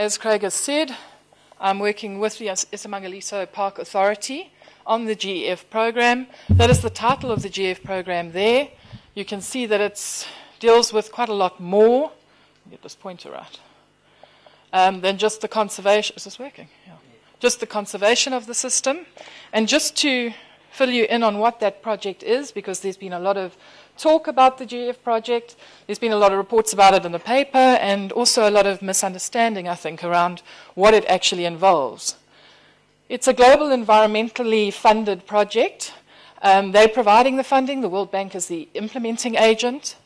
as Craig has said, I'm working with the iSimangaliso Park Authority on the GEF program. That is the title of the GEF program there. You can see that it deals with quite a lot more. Let me get this pointer right. Than just the conservation. Is this working? Yeah. Just the conservation of the system. And just to fill you in on what that project is, because there's been a lot of talk about the GEF project. There's been a lot of reports about it in the paper, and also a lot of misunderstanding, I think, around what it actually involves. It's a global environmentally funded project. They're providing the funding. The World Bank is the implementing agent.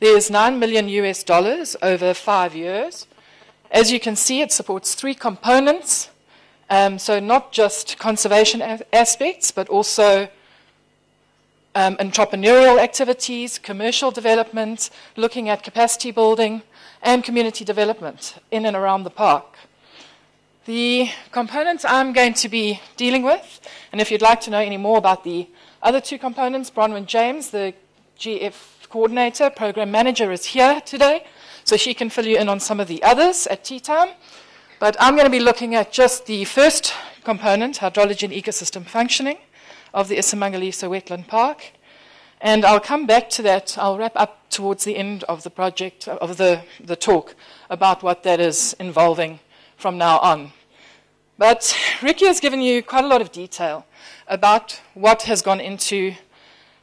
There's $9 million over 5 years. As you can see, it supports 3 components. So not just conservation aspects, but also entrepreneurial activities, commercial development, looking at capacity building, and community development in and around the park. The components I'm going to be dealing with, and if you'd like to know any more about the other 2 components, Bronwyn James, the GF coordinator, program manager, is here today, so she can fill you in on some of the others at tea time. But I'm going to be looking at just the first component, hydrology and ecosystem functioning, of the iSimangaliso Wetland Park. And I'll come back to that. I'll wrap up towards the end of the project, of the talk, about what that is involving from now on. But Ricky has given you quite a lot of detail about what has gone into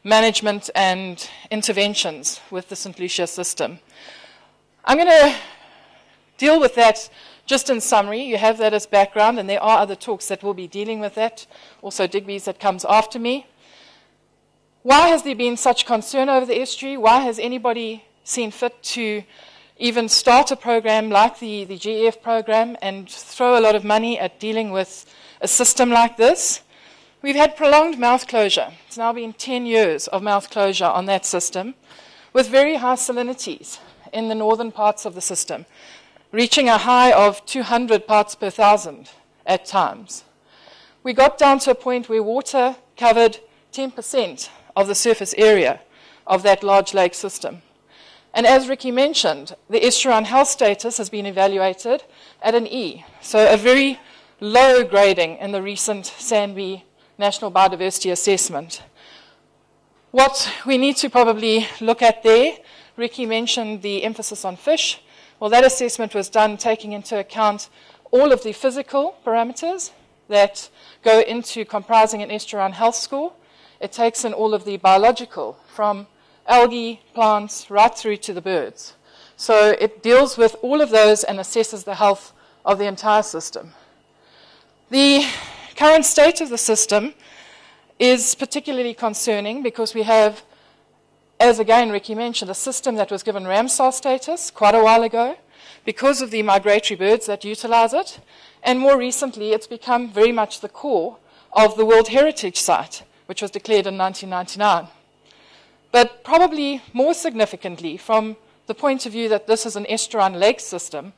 management and interventions with the St Lucia system. I'm going to deal with that just in summary. You have that as background, and there are other talks that will be dealing with that, also Digby's that comes after me. Why has there been such concern over the estuary? Why has anybody seen fit to even start a program like the GEF program and throw a lot of money at dealing with a system like this? We've had prolonged mouth closure. It's now been 10 years of mouth closure on that system, with very high salinities in the northern parts of the system, reaching a high of 200 parts per thousand at times. We got down to a point where water covered 10% of the surface area of that large lake system. And as Ricky mentioned, the Estuarine health status has been evaluated at an E, so a very low grading in the recent SANBI National Biodiversity Assessment. What we need to probably look at there, Ricky mentioned the emphasis on fish. Well, that assessment was done taking into account all of the physical parameters that go into comprising an estuarine health score. It takes in all of the biological, from algae, plants, right through to the birds. So it deals with all of those and assesses the health of the entire system. The current state of the system is particularly concerning because we have, as again Ricky mentioned, a system that was given Ramsar status quite a while ago because of the migratory birds that utilize it, and more recently it's become very much the core of the World Heritage Site, which was declared in 1999. But probably more significantly, from the point of view that this is an estuarine lake system,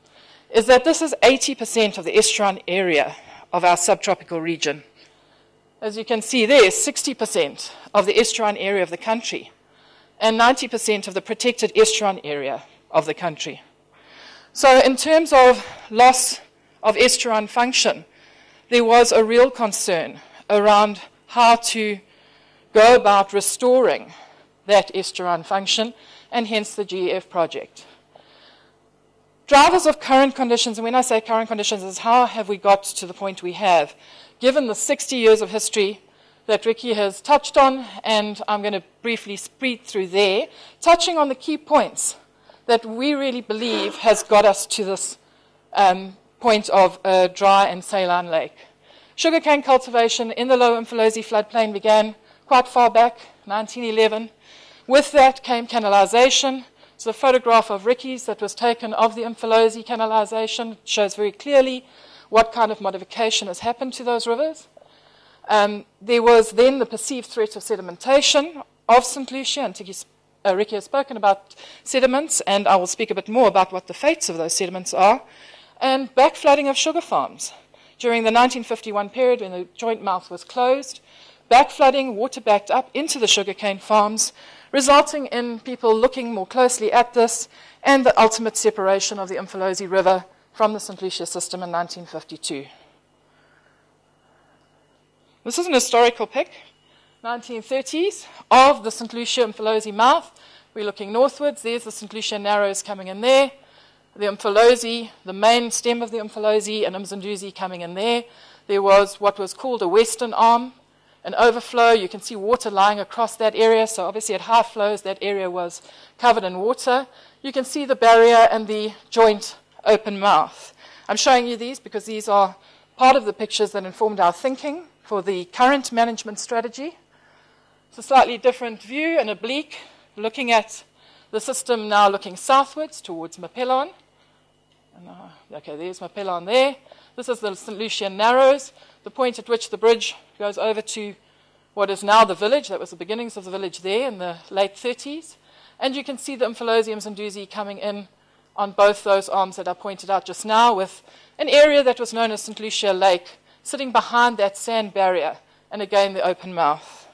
is that this is 80% of the estuarine area of our subtropical region. As you can see there, 60% of the estuarine area of the country, and 90% of the protected estuarine area of the country. So in terms of loss of estuarine function, there was a real concern around how to go about restoring that estuarine function, and hence the GEF project. Drivers of current conditions, and when I say current conditions, is how have we got to the point we have, given the 60 years of history that Ricky has touched on, and I'm going to briefly speed through there, touching on the key points that we really believe has got us to this point of a dry and saline lake. Sugarcane cultivation in the low uMfolozi floodplain began quite far back, 1911. With that came canalization. It's a photograph of Ricky's that was taken of the uMfolozi canalization. It shows very clearly what kind of modification has happened to those rivers. There was then the perceived threat of sedimentation of St Lucia, and Ricky has spoken about sediments, and I will speak a bit more about what the fates of those sediments are, and backflooding of sugar farms. During the 1951 period when the joint mouth was closed, backflooding, water backed up into the sugarcane farms, resulting in people looking more closely at this and the ultimate separation of the uMfolozi River from the St Lucia system in 1952. This is an historical pic, 1930s, of the St Lucia and Mfolozi mouth. We're looking northwards. There's the St Lucia narrows coming in there. The uMfolozi, the main stem of the uMfolozi, and uMzinduzi coming in there. There was what was called a western arm, an overflow. You can see water lying across that area. So obviously at high flows, that area was covered in water. You can see the barrier and the joint open mouth. I'm showing you these because these are part of the pictures that informed our thinking for the current management strategy. It's a slightly different view, an oblique, looking at the system now looking southwards towards Mapelon. Okay, there's Mapelon there. This is the St Lucia narrows, the point at which the bridge goes over to what is now the village. That was the beginnings of the village there in the late 30s. And you can see the uMfolozi and uMzinduzi coming in on both those arms that I pointed out just now, with an area that was known as St Lucia Lake sitting behind that sand barrier, and again the open mouth.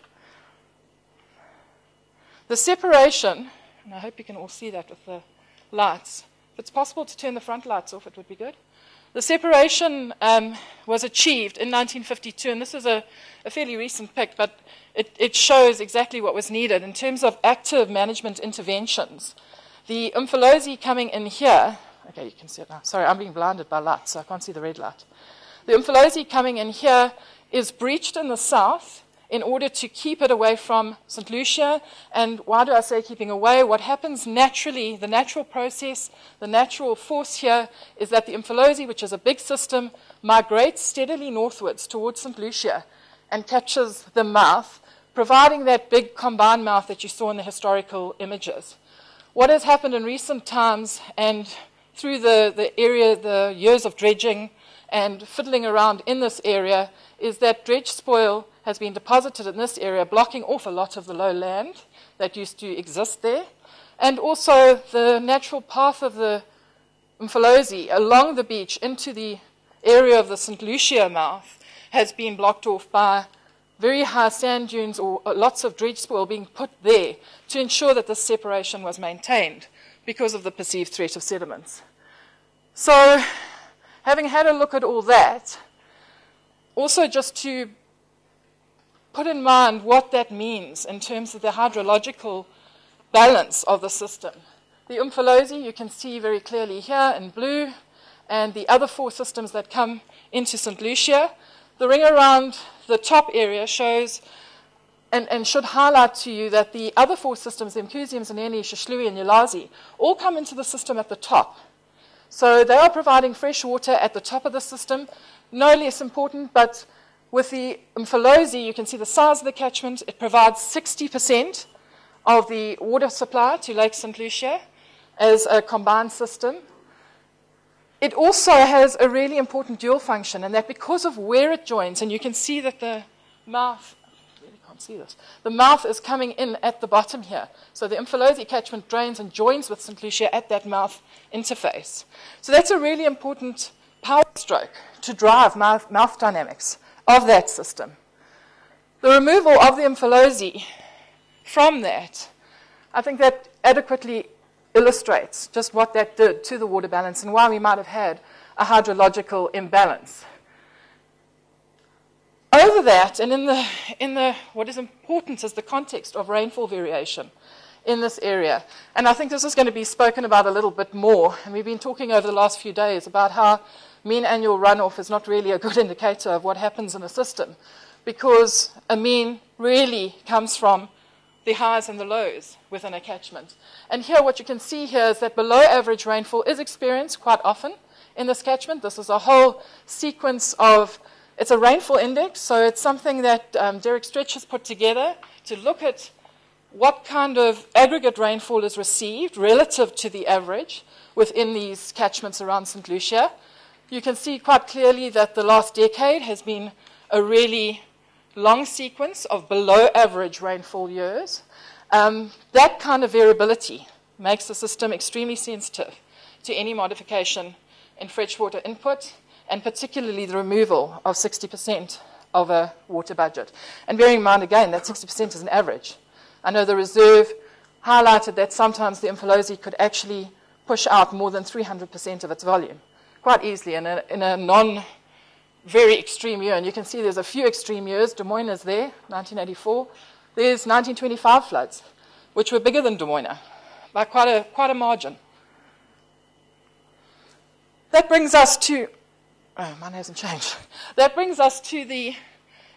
The separation, and I hope you can all see that with the lights. If it's possible to turn the front lights off, it would be good. The separation was achieved in 1952, and this is a fairly recent pic, but it shows exactly what was needed in terms of active management interventions. The uMfolozi coming in here, okay, you can see it now. Sorry, I'm being blinded by light, so I can't see the red light. The uMfolozi coming in here is breached in the south in order to keep it away from St Lucia. And why do I say keeping away? What happens naturally, the natural process, the natural force here is that the uMfolozi, which is a big system, migrates steadily northwards towards St Lucia and captures the mouth, providing that big combined mouth that you saw in the historical images. What has happened in recent times and through the years of dredging and fiddling around in this area is that dredge spoil has been deposited in this area, blocking off a lot of the low land that used to exist there. And also the natural path of the uMfolozi along the beach into the area of the St Lucia mouth has been blocked off by very high sand dunes or lots of dredge spoil being put there to ensure that this separation was maintained because of the perceived threat of sediments. So, having had a look at all that, also just to put in mind what that means in terms of the hydrological balance of the system. The uMfolozi, you can see very clearly here in blue, and the other four systems that come into St Lucia. The ring around the top area shows and should highlight to you that the other four systems, the Symposium, Zaneni, Shishluwi, and Yelazi, all come into the system at the top. So they are providing fresh water at the top of the system, no less important, but with the uMfolozi, you can see the size of the catchment. It provides 60% of the water supply to Lake St Lucia as a combined system. It also has a really important dual function, and that because of where it joins, and you can see that the mouth, I really can't see this, the mouth is coming in at the bottom here. So the uMfolozi catchment drains and joins with St Lucia at that mouth interface. So that's a really important power stroke to drive mouth dynamics of that system. The removal of the uMfolozi from that, I think that adequately illustrates just what that did to the water balance and why we might have had a hydrological imbalance. Over that, and in the what is important is the context of rainfall variation in this area. And I think this is going to be spoken about a little bit more. And we've been talking over the last few days about how mean annual runoff is not really a good indicator of what happens in a system, because a mean really comes from the highs and the lows within a catchment. And here what you can see here is that below average rainfall is experienced quite often in this catchment. This is a whole sequence of, it's a rainfall index, so it's something that Derek Stretch has put together to look at what kind of aggregate rainfall is received relative to the average within these catchments around St Lucia. You can see quite clearly that the last decade has been a really long sequence of below average rainfall years. That kind of variability makes the system extremely sensitive to any modification in freshwater input, and particularly the removal of 60% of a water budget. And bearing in mind, again, that 60% is an average. I know the reserve highlighted that sometimes the uMfolozi could actually push out more than 300% of its volume quite easily in a non-very extreme year. And you can see there's a few extreme years. Des Moines is there, 1984. There's 1925 floods, which were bigger than Des Moines by quite a margin. That brings us to, oh, mine hasn't changed. That brings us to the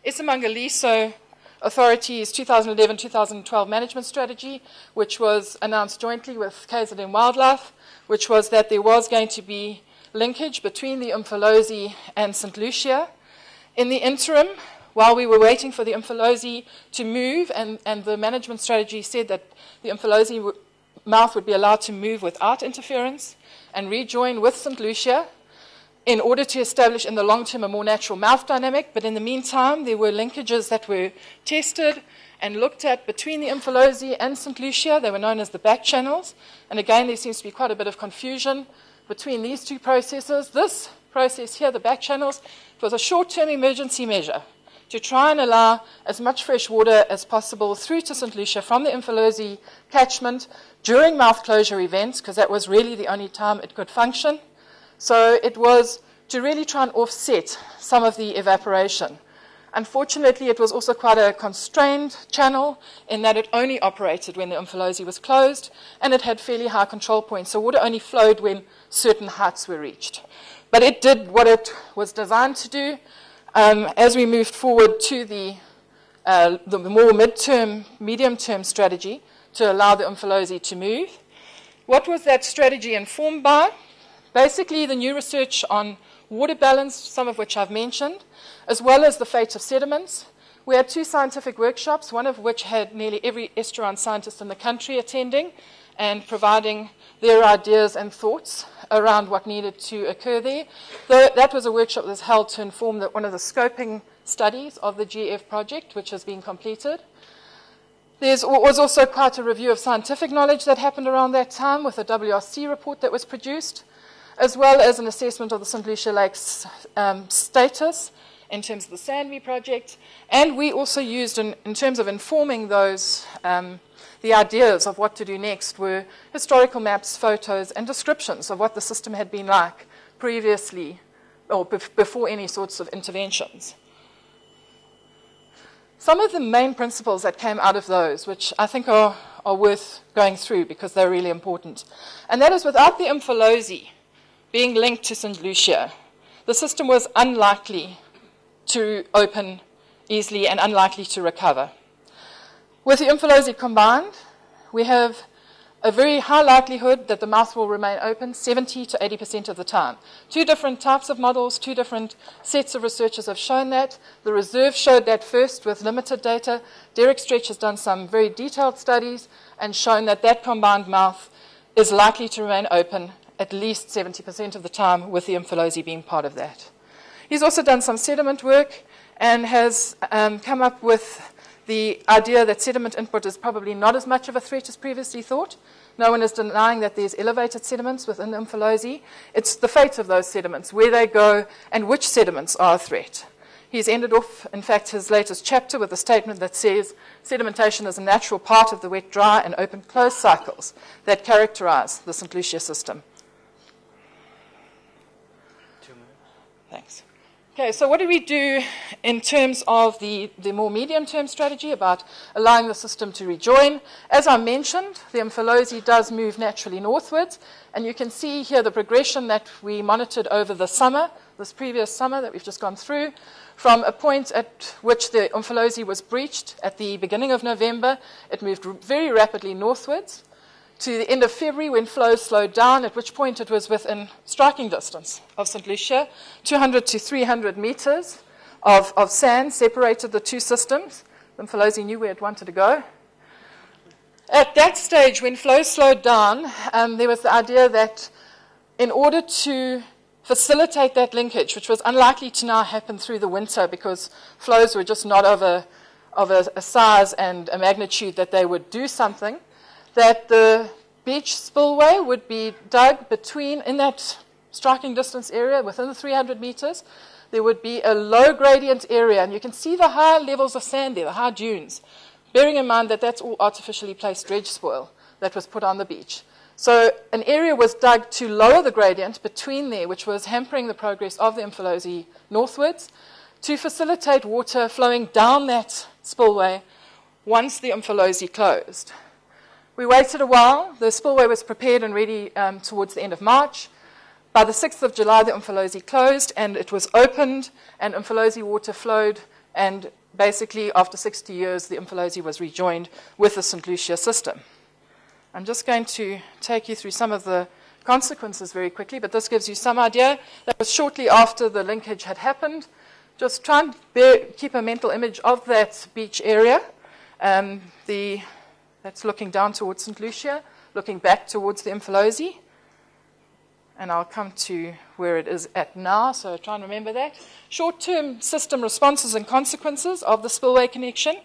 iSimangaliso Authority's 2011-2012 management strategy, which was announced jointly with KZN Wildlife, which was that there was going to be linkage between the uMfolozi and St Lucia. In the interim, while we were waiting for the uMfolozi to move, and the management strategy said that the uMfolozi mouth would be allowed to move without interference and rejoin with St Lucia in order to establish in the long term a more natural mouth dynamic. But in the meantime, there were linkages that were tested and looked at between the uMfolozi and St Lucia. They were known as the back channels. And again, there seems to be quite a bit of confusion between these two processes. This process here, the back channels, it was a short-term emergency measure to try and allow as much fresh water as possible through to St Lucia from the uMfolozi catchment during mouth closure events, because that was really the only time it could function. So it was to really try and offset some of the evaporation. Unfortunately, it was also quite a constrained channel in that it only operated when the uMfolozi was closed, and it had fairly high control points, so water only flowed when certain heights were reached. But it did what it was designed to do. As we moved forward to the more mid-term, medium-term strategy to allow the uMfolozi to move, what was that strategy informed by? Basically, the new research on water balance, some of which I've mentioned, as well as the fate of sediments. We had 2 scientific workshops, one of which had nearly every estuarine scientist in the country attending and providing their ideas and thoughts around what needed to occur there. That was a workshop that was held to inform one of the scoping studies of the GF project, which has been completed. There was also quite a review of scientific knowledge that happened around that time with a WRC report that was produced, as well as an assessment of the St Lucia Lake's status in terms of the Sandby project. And we also used, in terms of informing those, the ideas of what to do next were historical maps, photos, and descriptions of what the system had been like previously, or before any sorts of interventions. Some of the main principles that came out of those, which I think are worth going through because they're really important, and that is without the uMfolozi being linked to St Lucia, the system was unlikely to open easily and unlikely to recover. With the uMfolozi combined, we have a very high likelihood that the mouth will remain open 70 to 80% of the time. 2 different types of models, 2 different sets of researchers have shown that. The reserve showed that first with limited data. Derek Stretch has done some very detailed studies and shown that that combined mouth is likely to remain open at least 70% of the time, with the uMfolozi being part of that. He's also done some sediment work and has come up with the idea that sediment input is probably not as much of a threat as previously thought. No one is denying that there's elevated sediments within the uMfolozi. It's the fate of those sediments, where they go, and which sediments are a threat. He's ended off, in fact, his latest chapter with a statement that says sedimentation is a natural part of the wet-dry and open-close cycles that characterize the St Lucia system. 2 minutes. Thanks. Okay, so what do we do in terms of the more medium-term strategy about allowing the system to rejoin? As I mentioned, the uMfolozi does move naturally northwards, and you can see here the progression that we monitored over the summer, this previous summer that we've just gone through, from a point at which the uMfolozi was breached at the beginning of November. It moved very rapidly northwards to the end of February when flows slowed down, at which point it was within striking distance of St Lucia. 200 to 300 meters of sand separated the 2 systems. The uMfolozi knew where it wanted to go. At that stage, when flows slowed down, there was the idea that in order to facilitate that linkage, which was unlikely to now happen through the winter because flows were just not of a size and a magnitude that they would do something, that the beach spillway would be dug in that striking distance area within the 300 meters. There would be a low gradient area, and you can see the high levels of sand there, the high dunes, bearing in mind that that's all artificially placed dredge spoil that was put on the beach. So an area was dug to lower the gradient between there, which was hampering the progress of the Mfolozi northwards, to facilitate water flowing down that spillway once the Mfolozi closed. We waited a while. The spillway was prepared and ready towards the end of March. By the 6th of July, the Mfolozi closed, and it was opened, and Mfolozi water flowed, and basically, after 60 years, the Mfolozi was rejoined with the St Lucia system. I'm just going to take you through some of the consequences very quickly, but this gives you some idea. That was shortly after the linkage had happened. Just try and keep a mental image of that beach area. That's looking down towards St Lucia, looking back towards the Mfolozi. And I'll come to where it is at now, so try and remember that. Short-term system responses and consequences of the spillway connection.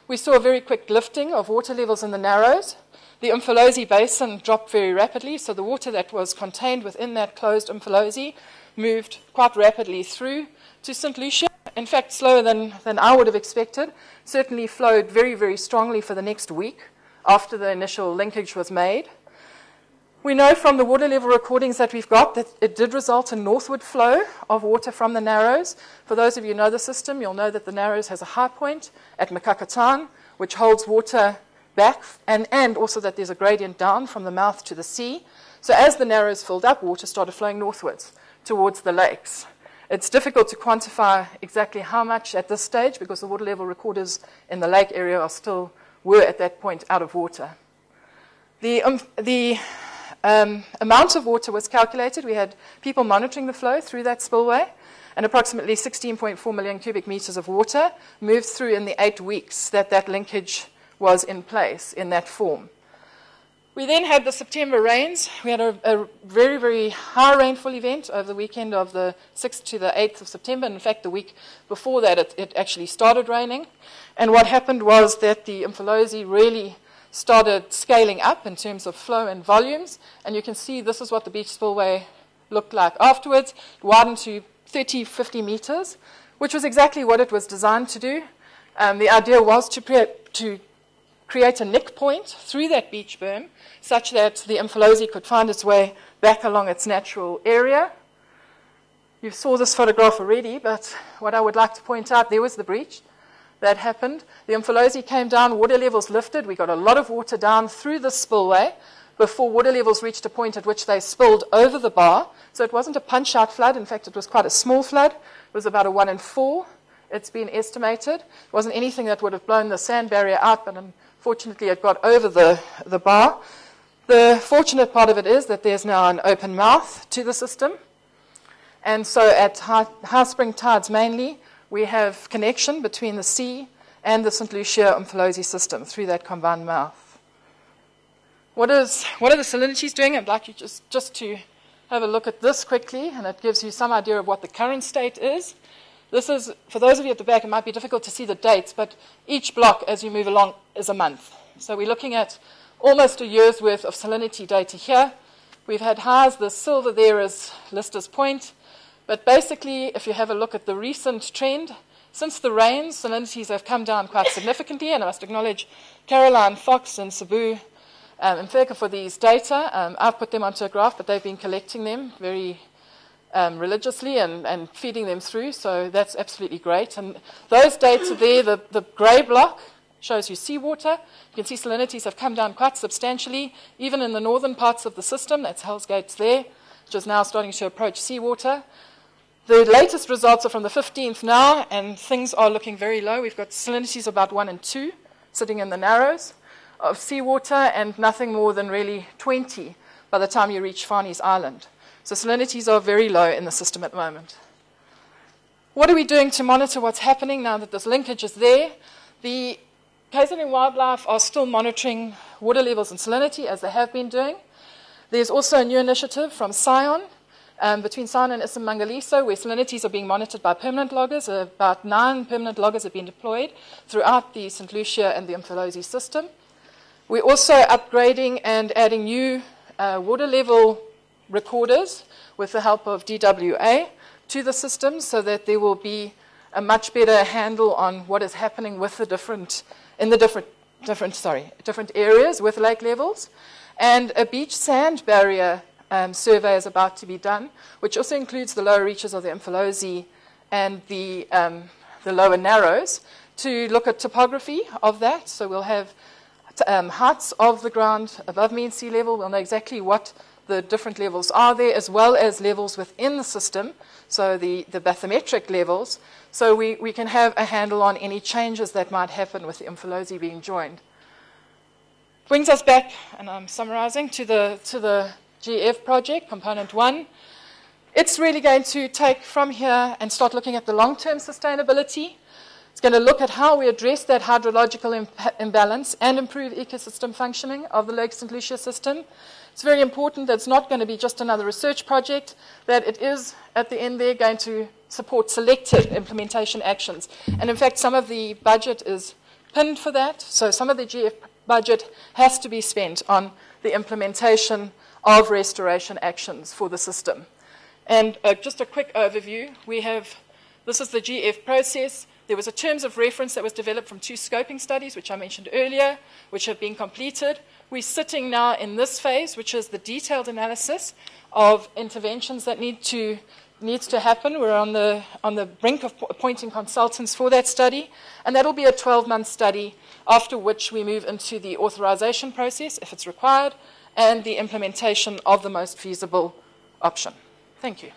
We saw a very quick lifting of water levels in the Narrows. The Mfolozi basin dropped very rapidly, so the water that was contained within that closed Mfolozi moved quite rapidly through to St Lucia. In fact, slower than I would have expected. Certainly flowed very, very strongly for the next week after the initial linkage was made. We know from the water level recordings that we've got that it did result in northward flow of water from the Narrows. For those of you who know the system, you'll know that the Narrows has a high point at Makakatan, which holds water back, and also that there's a gradient down from the mouth to the sea. So as the Narrows filled up, water started flowing northwards towards the lakes. It's difficult to quantify exactly how much at this stage because the water level recorders in the lake area were at that point out of water. The amount of water was calculated. We had people monitoring the flow through that spillway, and approximately 16.4 million cubic meters of water moved through in the 8 weeks that linkage was in place in that form. We then had the September rains. We had a very, very high rainfall event over the weekend of the 6th to the 8th of September. In fact, the week before that, it actually started raining. And what happened was that the Mfolozi really started scaling up in terms of flow and volumes. And you can see this is what the beach spillway looked like afterwards. It widened to 30, 50 meters, which was exactly what it was designed to do. The idea was to create a nick point through that beach berm such that the Mfolozi could find its way back along its natural area. You saw this photograph already, but what I would like to point out, there was the breach that happened. The Mfolozi came down, water levels lifted. We got a lot of water down through the spillway before water levels reached a point at which they spilled over the bar. So it wasn't a punch-out flood. In fact, it was quite a small flood. It was about a 1 in 4. It's been estimated. It wasn't anything that would have blown the sand barrier out, but unfortunately it got over the bar. The fortunate part of it is that there's now an open mouth to the system. And so at high spring tides mainly, we have connection between the sea and the St Lucia Mfolozi system through that combined mouth. What are the salinities doing? I'd like you just to have a look at this quickly, and it gives you some idea of what the current state is. This is, for those of you at the back, it might be difficult to see the dates, but each block as you move along is a month. So we're looking at almost a year's worth of salinity data here. We've had highs. The silver there is Lister's Point. But basically, if you have a look at the recent trend, since the rains, salinities have come down quite significantly, and I must acknowledge Caroline Fox and Sabu Mfeka for these data. I've put them onto a graph, but they've been collecting them very religiously and feeding them through, so that's absolutely great. And those data there, the grey block shows you seawater. You can see salinities have come down quite substantially, even in the northern parts of the system. That's Hell's Gates there, which is now starting to approach seawater. The latest results are from the 15th now, and things are looking very low. We've got salinities about 1 and 2 sitting in the Narrows of seawater, and nothing more than really 20 by the time you reach Farney's Island. So salinities are very low in the system at the moment. What are we doing to monitor what's happening now that this linkage is there? The KZN Wildlife are still monitoring water levels and salinity, as they have been doing. There's also a new initiative from Scion, between Scion and iSimangaliso, where salinities are being monitored by permanent loggers. About 9 permanent loggers have been deployed throughout the St Lucia and the Mfolozi system. We're also upgrading and adding new water level recorders with the help of DWA to the system, so that there will be a much better handle on what is happening with the different areas with lake levels. And a beach sand barrier survey is about to be done, which also includes the lower reaches of the Mfolozi and the lower narrows, to look at topography of that. So we'll have heights of the ground above mean sea level. We'll know exactly what the different levels are there, as well as levels within the system, so the bathymetric levels, so we can have a handle on any changes that might happen with the Mfolozi being joined. Brings us back, and I'm summarizing, to the GF project, component 1. It's really going to take from here and start looking at the long-term sustainability. It's going to look at how we address that hydrological imbalance and improve ecosystem functioning of the Lake St Lucia system. It's very important that it's not going to be just another research project, that it is, at the end there, going to support selected implementation actions. And in fact, some of the budget is pinned for that. So some of the GF budget has to be spent on the implementation of restoration actions for the system. And just a quick overview. This is the GF process. There was a terms of reference that was developed from 2 scoping studies, which I mentioned earlier, which have been completed. We're sitting now in this phase, which is the detailed analysis of interventions that needs to happen. We're on the brink of appointing consultants for that study, and that'll be a 12-month study, after which we move into the authorization process, if it's required, and the implementation of the most feasible option. Thank you.